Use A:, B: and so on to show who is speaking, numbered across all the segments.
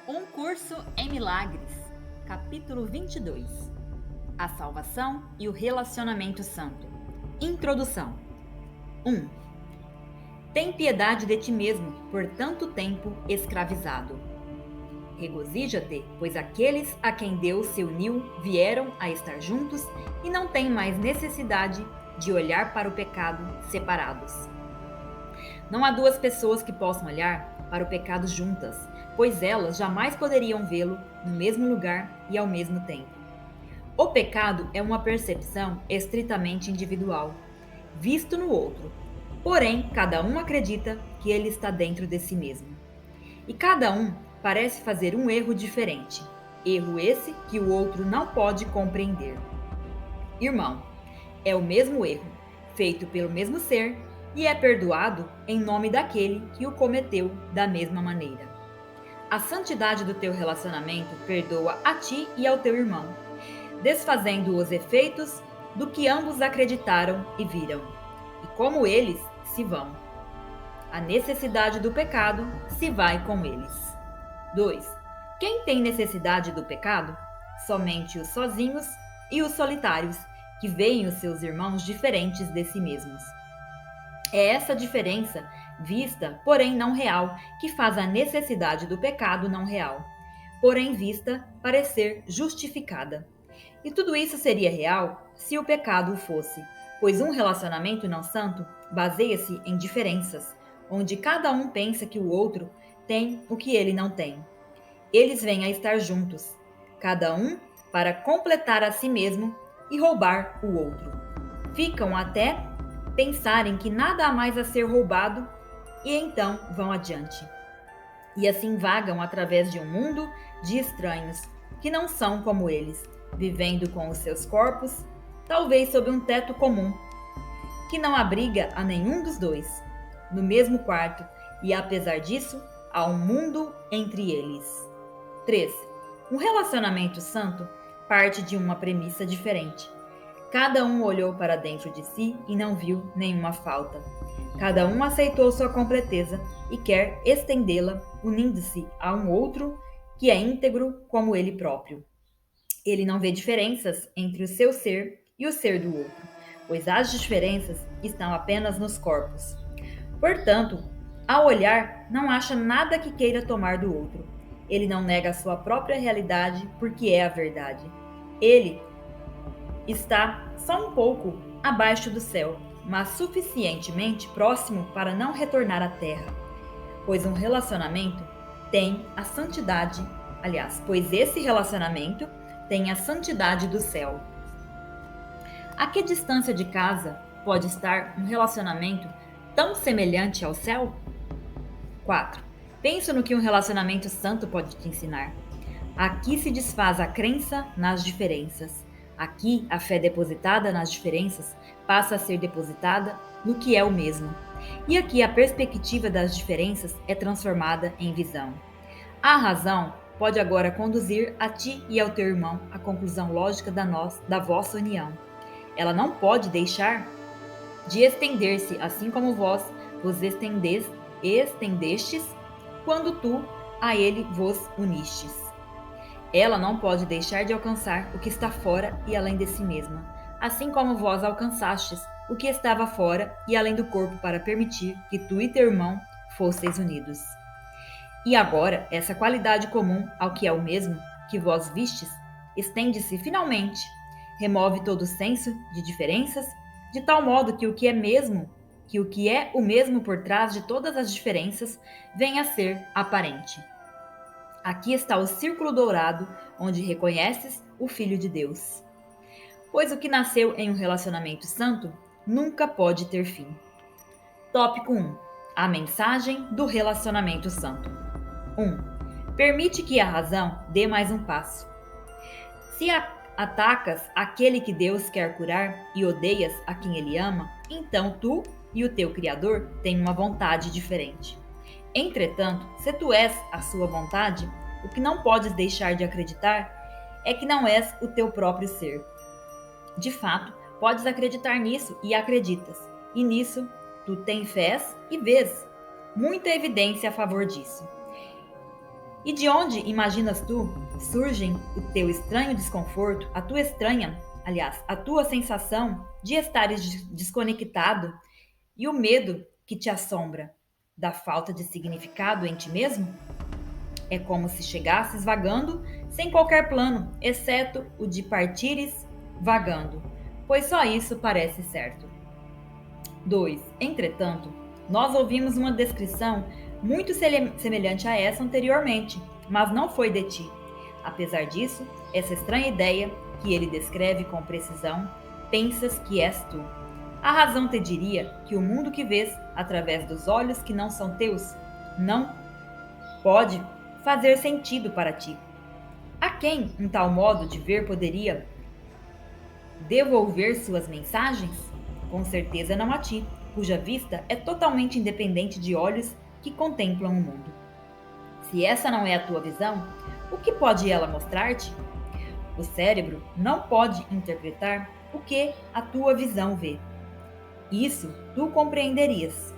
A: Um curso em milagres, capítulo 22. A salvação e o relacionamento santo. Introdução. 1. Tem piedade de ti mesmo, por tanto tempo escravizado. Regozija-te, pois aqueles a quem Deus se uniu vieram a estar juntos e não têm mais necessidade de olhar para o pecado separados. Não há duas pessoas que possam olhar para o pecado juntas, pois elas jamais poderiam vê-lo no mesmo lugar e ao mesmo tempo. O pecado é uma percepção estritamente individual, visto no outro, porém cada um acredita que ele está dentro de si mesmo. E cada um parece fazer um erro diferente, erro esse que o outro não pode compreender. Irmão, é o mesmo erro, feito pelo mesmo ser, e é perdoado em nome daquele que o cometeu da mesma maneira. A santidade do teu relacionamento perdoa a ti e ao teu irmão, desfazendo os efeitos do que ambos acreditaram e viram, e como eles se vão. A necessidade do pecado se vai com eles. 2. Quem tem necessidade do pecado? Somente os sozinhos e os solitários, que veem os seus irmãos diferentes de si mesmos. É essa diferença, vista, porém não real, que faz a necessidade do pecado não real, porém vista parecer justificada. E tudo isso seria real se o pecado o fosse, pois um relacionamento não santo baseia-se em diferenças, onde cada um pensa que o outro tem o que ele não tem. Eles vêm a estar juntos, cada um para completar a si mesmo e roubar o outro. Ficam até pensarem que nada há mais a ser roubado e então vão adiante. E assim vagam através de um mundo de estranhos que não são como eles, vivendo com os seus corpos, talvez sob um teto comum, que não abriga a nenhum dos dois, no mesmo quarto, e apesar disso, há um mundo entre eles. 3. Um relacionamento santo parte de uma premissa diferente. Cada um olhou para dentro de si e não viu nenhuma falta. Cada um aceitou sua completeza e quer estendê-la, unindo-se a um outro que é íntegro como ele próprio. Ele não vê diferenças entre o seu ser e o ser do outro, pois as diferenças estão apenas nos corpos. Portanto, ao olhar, não acha nada que queira tomar do outro. Ele não nega a sua própria realidade porque é a verdade. Ele está só um pouco abaixo do céu, mas suficientemente próximo para não retornar à terra, pois um relacionamento tem a santidade, pois esse relacionamento tem a santidade do céu. A que distância de casa pode estar um relacionamento tão semelhante ao céu? 4. Pensa no que um relacionamento santo pode te ensinar. Aqui se desfaz a crença nas diferenças. Aqui, a fé depositada nas diferenças passa a ser depositada no que é o mesmo. E aqui a perspectiva das diferenças é transformada em visão. A razão pode agora conduzir a ti e ao teu irmão à conclusão lógica da vossa união. Ela não pode deixar de estender-se, assim como vós vos estendestes quando tu a ele vos unistes. Ela não pode deixar de alcançar o que está fora e além de si mesma, assim como vós alcançastes o que estava fora e além do corpo para permitir que tu e teu irmão fosseis unidos. E agora, essa qualidade comum ao que é o mesmo, que vós vistes, estende-se finalmente, remove todo o senso de diferenças, de tal modo que o que é o mesmo por trás de todas as diferenças, venha a ser aparente. Aqui está o círculo dourado, onde reconheces o Filho de Deus. Pois o que nasceu em um relacionamento santo nunca pode ter fim. Tópico 1. A mensagem do relacionamento santo. 1. Permite que a razão dê mais um passo. Se atacas aquele que Deus quer curar e odeias a quem ele ama, então tu e o teu Criador têm uma vontade diferente. Entretanto, se tu és a sua vontade, o que não podes deixar de acreditar é que não és o teu próprio ser. De fato, podes acreditar nisso e acreditas, e nisso tu tens fé e vês muita evidência a favor disso. E de onde, imaginas tu, surgem o teu estranho desconforto, a tua sensação de estares desconectado e o medo que te assombra da falta de significado em ti mesmo? É como se chegasses vagando sem qualquer plano, exceto o de partires vagando, pois só isso parece certo. 2. Entretanto, nós ouvimos uma descrição muito semelhante a essa anteriormente, mas não foi de ti. Apesar disso, essa estranha ideia que ele descreve com precisão, pensas que és tu. A razão te diria que o mundo que vês através dos olhos que não são teus não pode fazer sentido para ti. A quem um tal modo de ver poderia devolver suas mensagens? Com certeza não a ti, cuja vista é totalmente independente de olhos que contemplam o mundo. Se essa não é a tua visão, o que pode ela mostrar-te? O cérebro não pode interpretar o que a tua visão vê. Isso tu compreendeриas.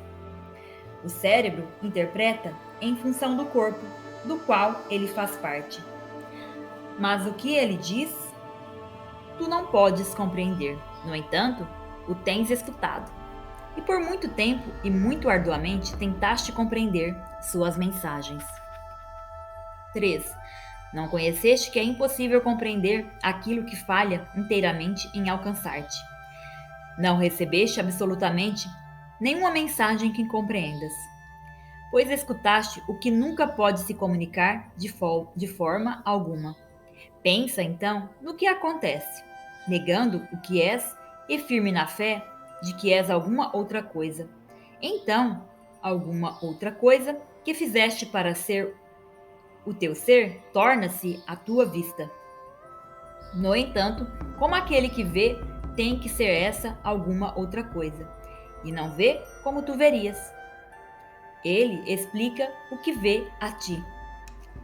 A: O cérebro interpreta em função do corpo, do qual ele faz parte. Mas o que ele diz, tu não podes compreender. No entanto, o tens escutado. E por muito tempo e muito arduamente tentaste compreender suas mensagens. 3. Não conheceste que é impossível compreender aquilo que falha inteiramente em alcançar-te. Não recebeste absolutamente nenhuma mensagem que compreendas, pois escutaste o que nunca pode se comunicar de forma alguma. Pensa, então, no que acontece, negando o que és e firme na fé de que és alguma outra coisa. Então, alguma outra coisa que fizeste para ser o teu ser torna-se a tua vista. No entanto, como aquele que vê tem que ser essa alguma outra coisa, e não vê como tu verias. Ele explica o que vê a ti.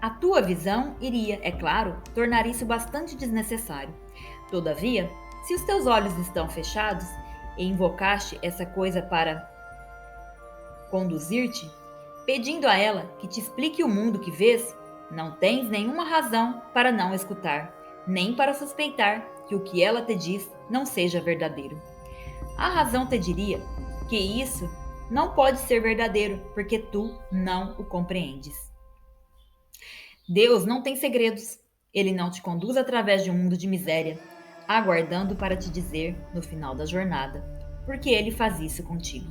A: A tua visão iria, é claro, tornar isso bastante desnecessário. Todavia, se os teus olhos estão fechados e invocaste essa coisa para conduzir-te, pedindo a ela que te explique o mundo que vês, não tens nenhuma razão para não escutar, nem para suspeitar que o que ela te diz não seja verdadeiro. A razão te diria que isso não pode ser verdadeiro, porque tu não o compreendes. Deus não tem segredos. Ele não te conduz através de um mundo de miséria, aguardando para te dizer no final da jornada, porque ele faz isso contigo.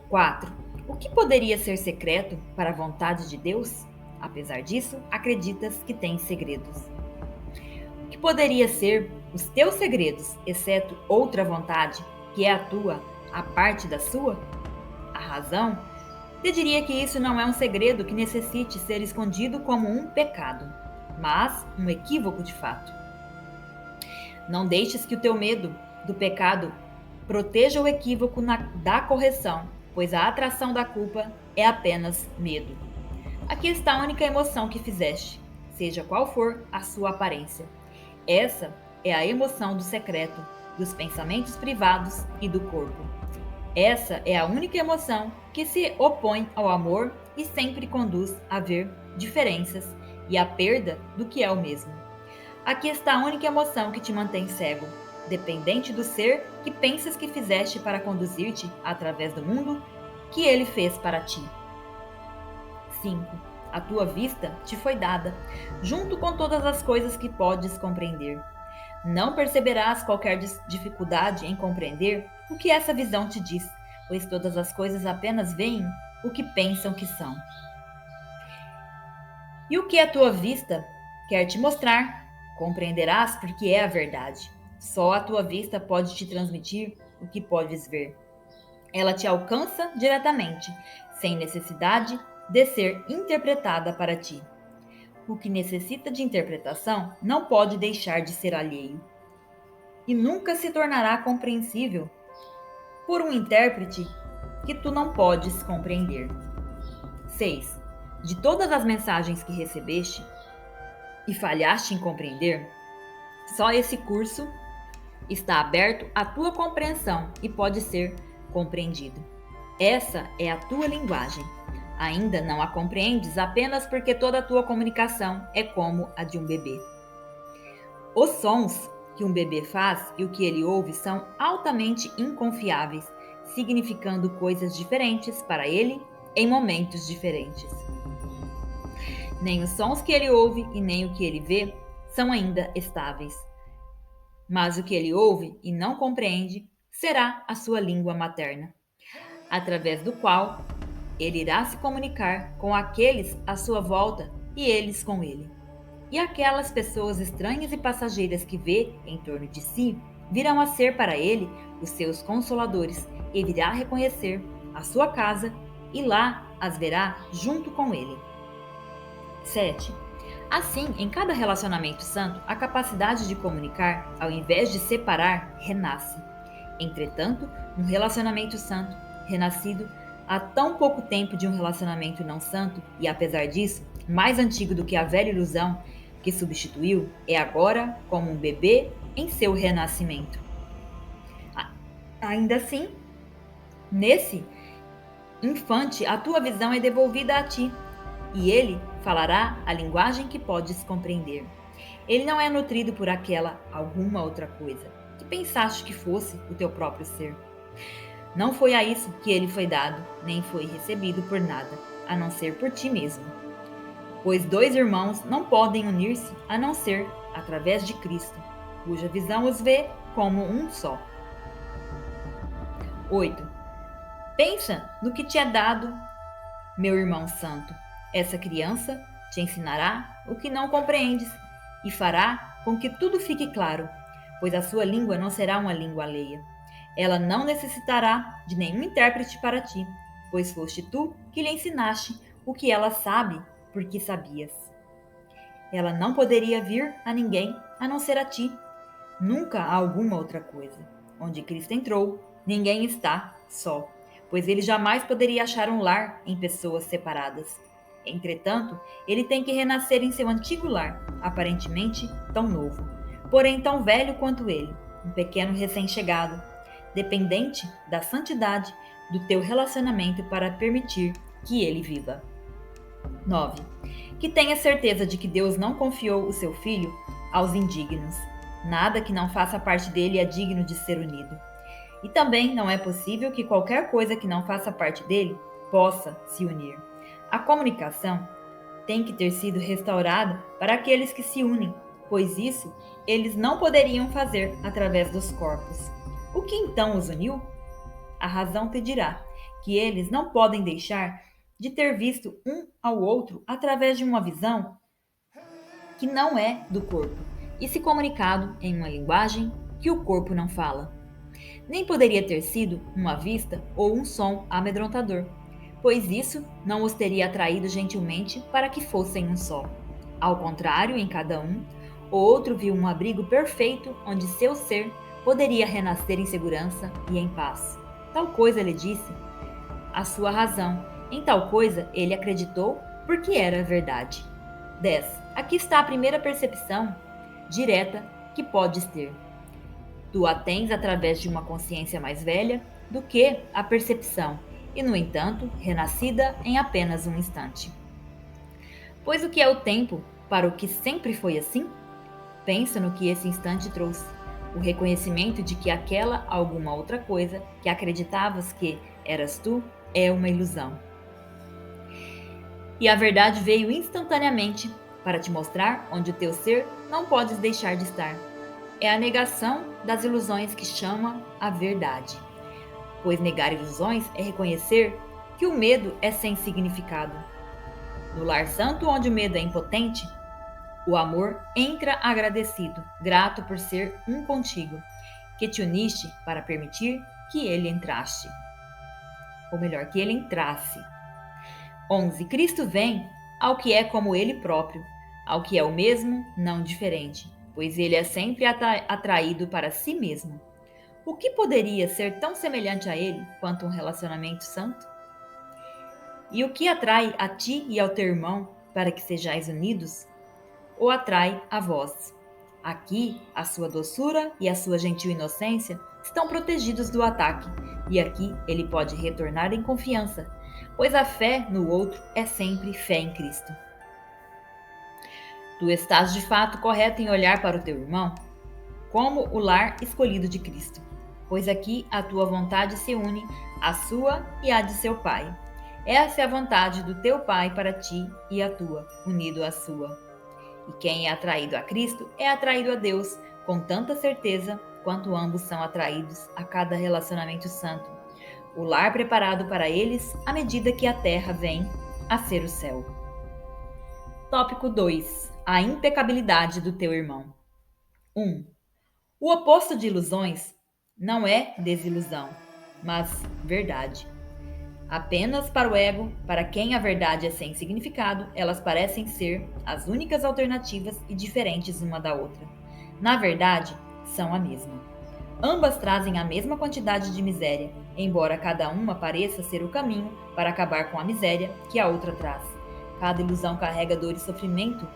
A: 4. O que poderia ser secreto para a vontade de Deus? Apesar disso, acreditas que tens segredos. O que poderia ser os teus segredos, exceto outra vontade, que é a tua, a parte da sua? A razão te diria que isso não é um segredo que necessite ser escondido como um pecado, mas um equívoco de fato. Não deixes que o teu medo do pecado proteja o equívoco da correção, pois a atração da culpa é apenas medo. Aqui está a única emoção que fizeste, seja qual for a sua aparência. Essa é a emoção do secreto, dos pensamentos privados e do corpo. Essa é a única emoção que se opõe ao amor e sempre conduz a ver diferenças e a perda do que é o mesmo. Aqui está a única emoção que te mantém cego, dependente do ser que pensas que fizeste para conduzir-te através do mundo que ele fez para ti. 5. A tua vista te foi dada, junto com todas as coisas que podes compreender. Não perceberás qualquer dificuldade em compreender o que essa visão te diz, pois todas as coisas apenas veem o que pensam que são. E o que a tua vista quer te mostrar, compreenderás porque é a verdade. Só a tua vista pode te transmitir o que podes ver. Ela te alcança diretamente, sem necessidade de ser interpretada para ti. O que necessita de interpretação não pode deixar de ser alheio, e nunca se tornará compreensível por um intérprete que tu não podes compreender. 6. De todas as mensagens que recebeste e falhaste em compreender, só esse curso está aberto à tua compreensão e pode ser compreendido. Essa é a tua linguagem. Ainda não a compreendes apenas porque toda a tua comunicação é como a de um bebê. Os sons que um bebê faz e o que ele ouve são altamente inconfiáveis, significando coisas diferentes para ele em momentos diferentes. Nem os sons que ele ouve e nem o que ele vê são ainda estáveis. Mas o que ele ouve e não compreende será a sua língua materna, através do qual ele irá se comunicar com aqueles à sua volta e eles com ele. E aquelas pessoas estranhas e passageiras que vê em torno de si virão a ser para ele os seus consoladores e virá reconhecer a sua casa e lá as verá junto com ele. 7. Assim, em cada relacionamento santo, a capacidade de comunicar, ao invés de separar, renasce. Entretanto, um relacionamento santo, renascido há tão pouco tempo de um relacionamento não santo, e apesar disso, mais antigo do que a velha ilusão que substituiu, é agora como um bebê em seu renascimento. Ainda assim, nesse infante, a tua visão é devolvida a ti, e ele falará a linguagem que podes compreender. Ele não é nutrido por aquela alguma outra coisa que pensaste que fosse o teu próprio ser. Não foi a isso que ele foi dado, nem foi recebido por nada, a não ser por ti mesmo. Pois dois irmãos não podem unir-se a não ser através de Cristo, cuja visão os vê como um só. 8. Pensa no que te é dado, meu irmão santo. Essa criança te ensinará o que não compreendes e fará com que tudo fique claro, pois a sua língua não será uma língua alheia. Ela não necessitará de nenhum intérprete para ti, pois foste tu que lhe ensinaste o que ela sabe, porque sabias. Ela não poderia vir a ninguém a não ser a ti, nunca a alguma outra coisa. Onde Cristo entrou, ninguém está só, pois ele jamais poderia achar um lar em pessoas separadas. Entretanto, ele tem que renascer em seu antigo lar, aparentemente tão novo, porém tão velho quanto ele, um pequeno recém-chegado, dependente da santidade do teu relacionamento para permitir que ele viva. 9. Que tenha certeza de que Deus não confiou o seu filho aos indignos. Nada que não faça parte dele é digno de ser unido. E também não é possível que qualquer coisa que não faça parte dele possa se unir. A comunicação tem que ter sido restaurada para aqueles que se unem, pois isso eles não poderiam fazer através dos corpos. O que então os uniu? A razão te dirá que eles não podem deixar de ter visto um ao outro através de uma visão que não é do corpo e se comunicado em uma linguagem que o corpo não fala. Nem poderia ter sido uma vista ou um som amedrontador, pois isso não os teria atraído gentilmente para que fossem um só. Ao contrário, em cada um, o outro viu um abrigo perfeito onde seu ser poderia renascer em segurança e em paz. Tal coisa ele disse, a sua razão. Em tal coisa ele acreditou porque era verdade. 10. Aqui está a primeira percepção direta que podes ter. Tu a tens através de uma consciência mais velha do que a percepção, e, no entanto, renascida em apenas um instante. Pois o que é o tempo para o que sempre foi assim? Pensa no que esse instante trouxe. O reconhecimento de que aquela alguma outra coisa que acreditavas que eras tu é uma ilusão. E a verdade veio instantaneamente para te mostrar onde o teu ser não podes deixar de estar. É a negação das ilusões que chama a verdade. Pois negar ilusões é reconhecer que o medo é sem significado. No lar santo, onde o medo é impotente, o amor entra agradecido, grato por ser um contigo, que te uniste para permitir que ele entrasse. Ou melhor, que ele entrasse. 11. Cristo vem ao que é como ele próprio, ao que é o mesmo, não diferente, pois ele é sempre atraído para si mesmo. O que poderia ser tão semelhante a ele quanto um relacionamento santo? E o que atrai a ti e ao teu irmão para que sejais unidos? O atrai a vós. Aqui, a sua doçura e a sua gentil inocência estão protegidos do ataque, e aqui ele pode retornar em confiança, pois a fé no outro é sempre fé em Cristo. Tu estás de fato correto em olhar para o teu irmão como o lar escolhido de Cristo, pois aqui a tua vontade se une à sua e à de seu Pai. Essa é a vontade do teu Pai para ti e a tua, unido à sua. E quem é atraído a Cristo é atraído a Deus com tanta certeza quanto ambos são atraídos a cada relacionamento santo, o lar preparado para eles à medida que a terra vem a ser o céu. Tópico 2. A impecabilidade do teu irmão. 1. O oposto de ilusões não é desilusão, mas verdade. Apenas para o ego, para quem a verdade é sem significado, elas parecem ser as únicas alternativas e diferentes uma da outra. Na verdade, são a mesma. Ambas trazem a mesma quantidade de miséria, embora cada uma pareça ser o caminho para acabar com a miséria que a outra traz. Cada ilusão carrega dor e sofrimento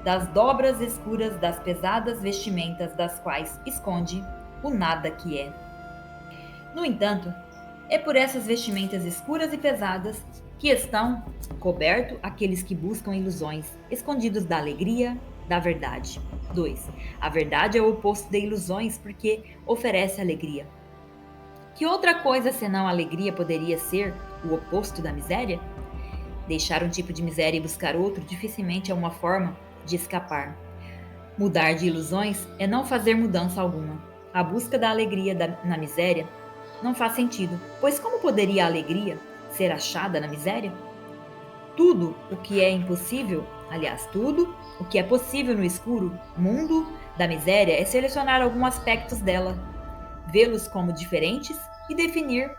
A: das dobras escuras das pesadas vestimentas das quais esconde o nada que é. No entanto, é por essas vestimentas escuras e pesadas que estão cobertos aqueles que buscam ilusões, escondidos da alegria da verdade. 2. A verdade é o oposto de ilusões porque oferece alegria. Que outra coisa senão alegria poderia ser o oposto da miséria? Deixar um tipo de miséria e buscar outro dificilmente é uma forma de escapar. Mudar de ilusões é não fazer mudança alguma. A busca da alegria na miséria não faz sentido, pois como poderia a alegria ser achada na miséria? Tudo o que é impossível, aliás, tudo o que é possível no escuro mundo da miséria é selecionar alguns aspectos dela, vê-los como diferentes e definir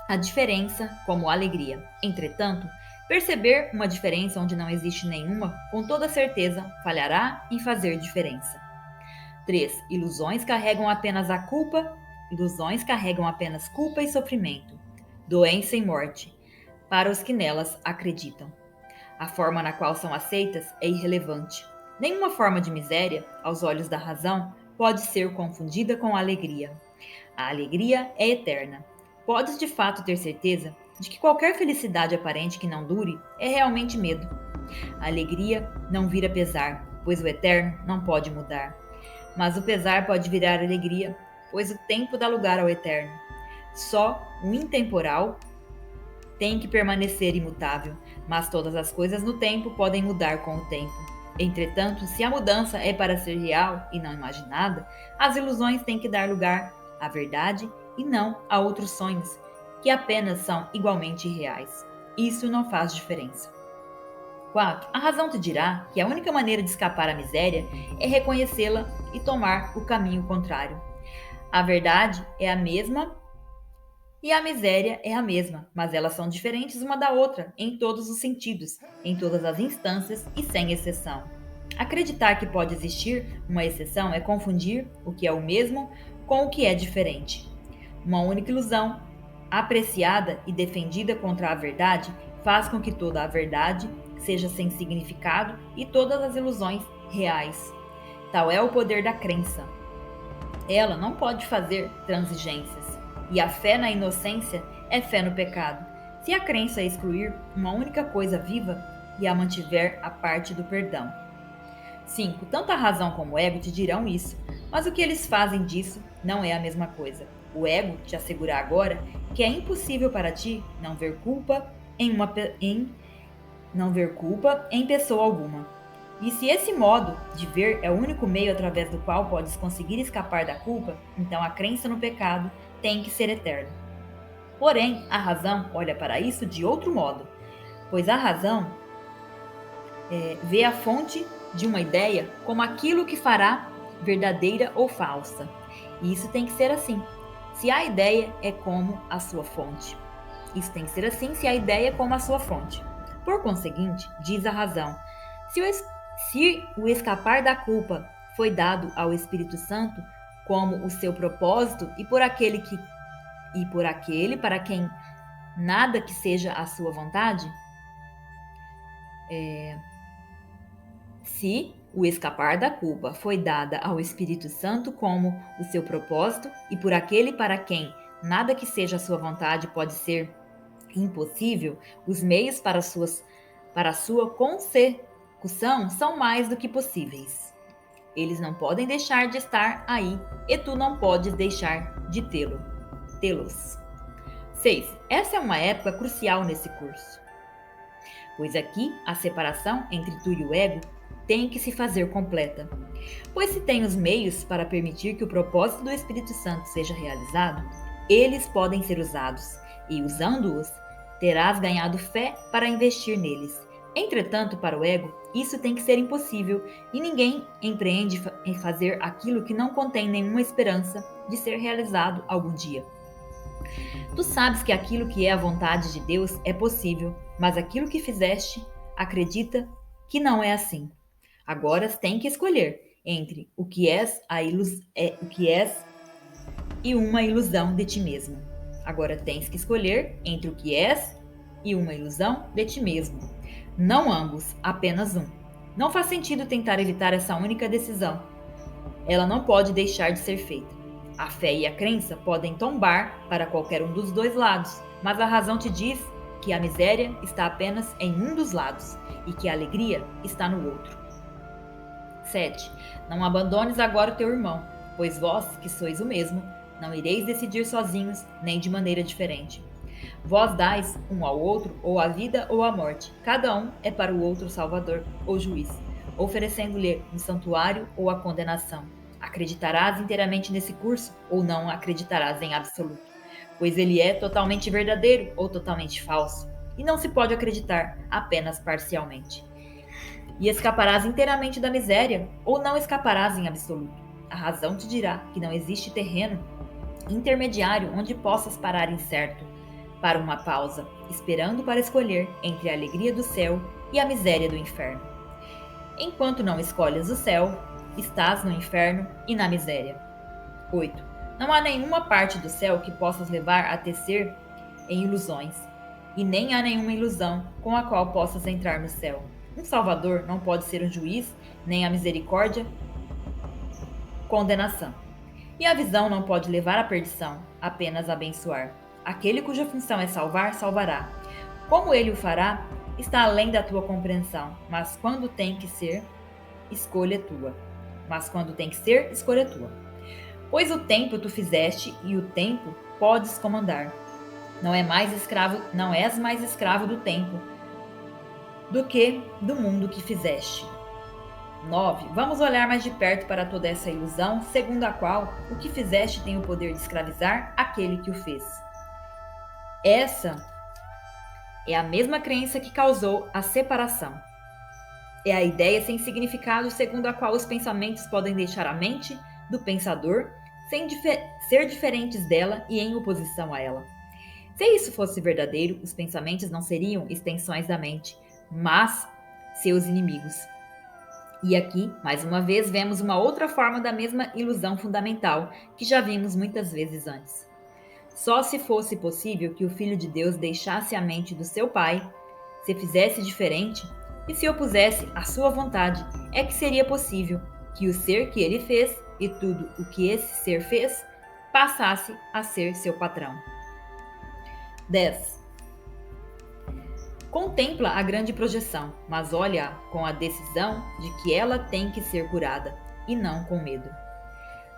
A: a diferença como alegria. Entretanto, perceber uma diferença onde não existe nenhuma, com toda certeza, falhará em fazer diferença. 3. Ilusões carregam apenas culpa e sofrimento, doença e morte, para os que nelas acreditam. A forma na qual são aceitas é irrelevante. Nenhuma forma de miséria, aos olhos da razão, pode ser confundida com alegria. A alegria é eterna. Podes de fato ter certeza de que qualquer felicidade aparente que não dure é realmente medo. A alegria não vira pesar, pois o eterno não pode mudar. Mas o pesar pode virar alegria, pois o tempo dá lugar ao eterno. Só o intemporal tem que permanecer imutável, mas todas as coisas no tempo podem mudar com o tempo. Entretanto, se a mudança é para ser real e não imaginada, as ilusões têm que dar lugar à verdade e não a outros sonhos, que apenas são igualmente reais. Isso não faz diferença. 4. A razão te dirá que a única maneira de escapar à miséria é reconhecê-la e tomar o caminho contrário. A verdade é a mesma e a miséria é a mesma, mas elas são diferentes uma da outra em todos os sentidos, em todas as instâncias e sem exceção. Acreditar que pode existir uma exceção é confundir o que é o mesmo com o que é diferente. Uma única ilusão, apreciada e defendida contra a verdade, faz com que toda a verdade seja sem significado e todas as ilusões reais. Tal é o poder da crença. Ela não pode fazer transigências. E a fé na inocência é fé no pecado. Se a crença excluir uma única coisa viva e a mantiver a parte do perdão. 5. Tanto a razão como o ego te dirão isso, mas o que eles fazem disso não é a mesma coisa. O ego te assegura agora que é impossível para ti não ver culpa em pessoa alguma. E se esse modo de ver é o único meio através do qual podes conseguir escapar da culpa, então a crença no pecado tem que ser eterna. Porém, a razão olha para isso de outro modo, pois a razão vê a fonte de uma ideia como aquilo que fará verdadeira ou falsa. E isso tem que ser assim, se a ideia é como a sua fonte. Isso tem que ser assim se a ideia é como a sua fonte. Por conseguinte, diz a razão, se o escapar da culpa foi dado ao Espírito Santo como o seu propósito e por aquele para quem nada que seja a sua vontade, se o escapar da culpa foi dada ao Espírito Santo como o seu propósito e por aquele para quem nada que seja a sua vontade pode ser impossível, os meios para a sua consecução são mais do que possíveis. Eles não podem deixar de estar aí e tu não podes deixar de tê-los. 6. Essa é uma época crucial nesse curso, pois aqui a separação entre tu e o ego tem que se fazer completa. Pois se tem os meios para permitir que o propósito do Espírito Santo seja realizado, eles podem ser usados, e usando-os, terás ganhado fé para investir neles. Entretanto, para o ego, isso tem que ser impossível, e ninguém empreende em fazer aquilo que não contém nenhuma esperança de ser realizado algum dia. Tu sabes que aquilo que é a vontade de Deus é possível, mas aquilo que fizeste, acredita que não é assim. Agora tem que escolher entre o que és e uma ilusão de ti mesmo. Agora tens que escolher entre o que és e uma ilusão de ti mesmo. Não ambos, apenas um. Não faz sentido tentar evitar essa única decisão. Ela não pode deixar de ser feita. A fé e a crença podem tombar para qualquer um dos dois lados, mas a razão te diz que a miséria está apenas em um dos lados e que a alegria está no outro. 7. Não abandones agora o teu irmão, pois vós, que sois o mesmo, não ireis decidir sozinhos, nem de maneira diferente. Vós dais um ao outro ou a vida ou a morte, cada um é para o outro salvador ou juiz, oferecendo-lhe um santuário ou a condenação. Acreditarás inteiramente nesse curso ou não acreditarás em absoluto, pois ele é totalmente verdadeiro ou totalmente falso, e não se pode acreditar apenas parcialmente. E escaparás inteiramente da miséria ou não escaparás em absoluto. A razão te dirá que não existe terreno intermediário onde possas parar incerto para uma pausa, esperando para escolher entre a alegria do céu e a miséria do inferno. Enquanto não escolhas o céu, estás no inferno e na miséria. 8. Não há nenhuma parte do céu que possas levar a tecer em ilusões, e nem há nenhuma ilusão com a qual possas entrar no céu. Um salvador não pode ser um juiz, nem a misericórdia, condenação. E a visão não pode levar à perdição, apenas abençoar. Aquele cuja função é salvar, salvará. Como ele o fará, está além da tua compreensão, mas quando tem que ser, escolha tua. Pois o tempo tu fizeste e o tempo podes comandar. Não és mais escravo do tempo do que do mundo que fizeste. 9. Vamos olhar mais de perto para toda essa ilusão, segundo a qual o que fizeste tem o poder de escravizar aquele que o fez. Essa é a mesma crença que causou a separação. É a ideia sem significado segundo a qual os pensamentos podem deixar a mente do pensador sem ser diferentes dela e em oposição a ela. Se isso fosse verdadeiro, os pensamentos não seriam extensões da mente, mas seus inimigos. E aqui, mais uma vez, vemos uma outra forma da mesma ilusão fundamental que já vimos muitas vezes antes. Só se fosse possível que o Filho de Deus deixasse a mente do seu Pai, se fizesse diferente e se opusesse à sua vontade, é que seria possível que o ser que ele fez e tudo o que esse ser fez passasse a ser seu patrão. 10. Contempla a grande projeção, mas olha-a com a decisão de que ela tem que ser curada, e não com medo.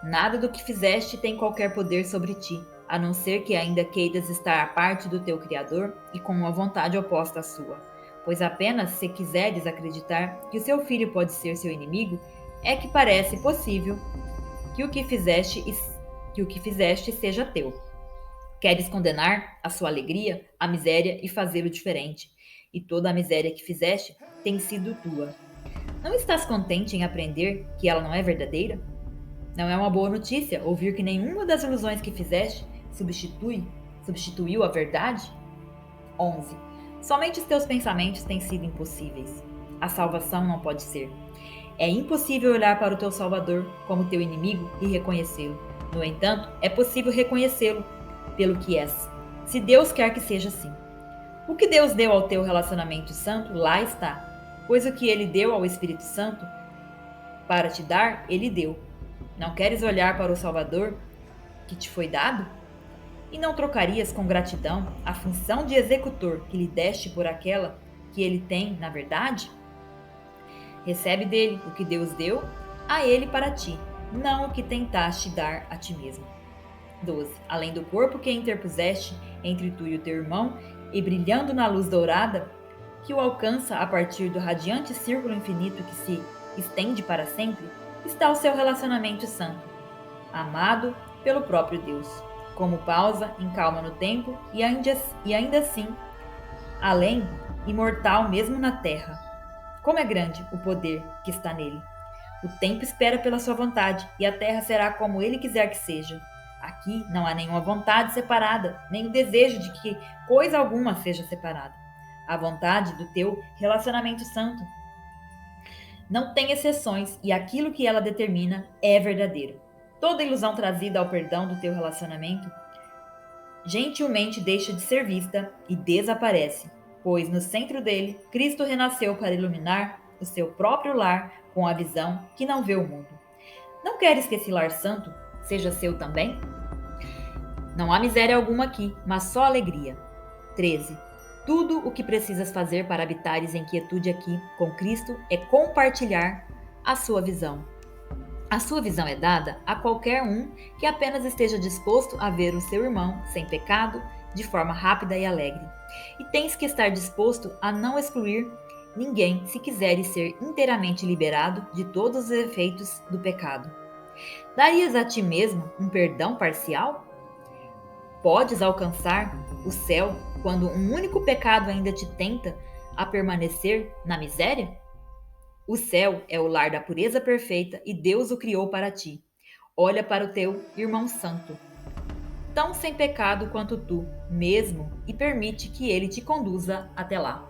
A: Nada do que fizeste tem qualquer poder sobre ti, a não ser que ainda queiras estar à parte do teu Criador e com uma vontade oposta à sua. Pois apenas se quiseres acreditar que o seu filho pode ser seu inimigo, é que parece possível que o que fizeste seja teu. Queres condenar a sua alegria, a miséria e fazê-lo diferente. E toda a miséria que fizeste tem sido tua. Não estás contente em aprender que ela não é verdadeira? Não é uma boa notícia ouvir que nenhuma das ilusões que fizeste substituiu a verdade? 11. Somente os teus pensamentos têm sido impossíveis. A salvação não pode ser. É impossível olhar para o teu Salvador como teu inimigo e reconhecê-lo. No entanto, é possível reconhecê-lo pelo que és, se Deus quer que seja assim. O que Deus deu ao teu relacionamento santo, lá está, pois o que Ele deu ao Espírito Santo para te dar, Ele deu. Não queres olhar para o Salvador que te foi dado? E não trocarias com gratidão a função de executor que lhe deste por aquela que ele tem, na verdade? Recebe dele o que Deus deu a ele para ti, não o que tentaste dar a ti mesmo. 12. Além do corpo que interpuseste entre tu e o teu irmão, e brilhando na luz dourada, que o alcança a partir do radiante círculo infinito que se estende para sempre, está o seu relacionamento santo, amado pelo próprio Deus, como pausa em calma no tempo e ainda assim, além, imortal mesmo na terra. Como é grande o poder que está nele! O tempo espera pela sua vontade, e a terra será como ele quiser que seja. Aqui não há nenhuma vontade separada, nem o desejo de que coisa alguma seja separada. A vontade do teu relacionamento santo não tem exceções, e aquilo que ela determina é verdadeiro. Toda ilusão trazida ao perdão do teu relacionamento gentilmente deixa de ser vista e desaparece, pois no centro dele, Cristo renasceu para iluminar o seu próprio lar com a visão que não vê o mundo. Não queres que esse lar santo seja seu também? Não há miséria alguma aqui, mas só alegria. 13. Tudo o que precisas fazer para habitares em quietude aqui com Cristo é compartilhar a sua visão. A sua visão é dada a qualquer um que apenas esteja disposto a ver o seu irmão sem pecado, de forma rápida e alegre. E tens que estar disposto a não excluir ninguém se quiseres ser inteiramente liberado de todos os efeitos do pecado. Darias a ti mesmo um perdão parcial? Podes alcançar o céu quando um único pecado ainda te tenta a permanecer na miséria? O céu é o lar da pureza perfeita e Deus o criou para ti. Olha para o teu irmão santo, tão sem pecado quanto tu mesmo, e permite que ele te conduza até lá.